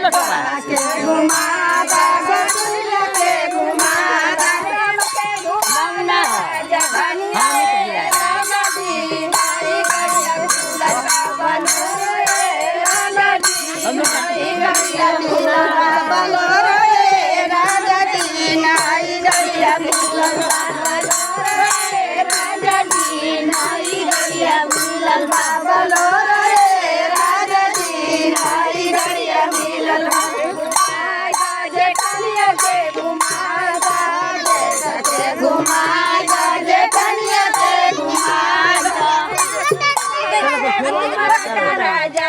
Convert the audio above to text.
बोलो सबाई घुमादा गोकुल के घुमादा मौना जगनिया राजा जी नाई गड़िया फूलका बनो रे राजा जी नाई गड़िया फूलका बनो रे राजा जी नाई गड़िया फूलका बनो रे राजा जी नाई गड़िया फूलका बनो रे राजा जी नाई गड़िया फूलका जेठनिया के घुमादा के घुमादा जेठनिया के घुमादा राजा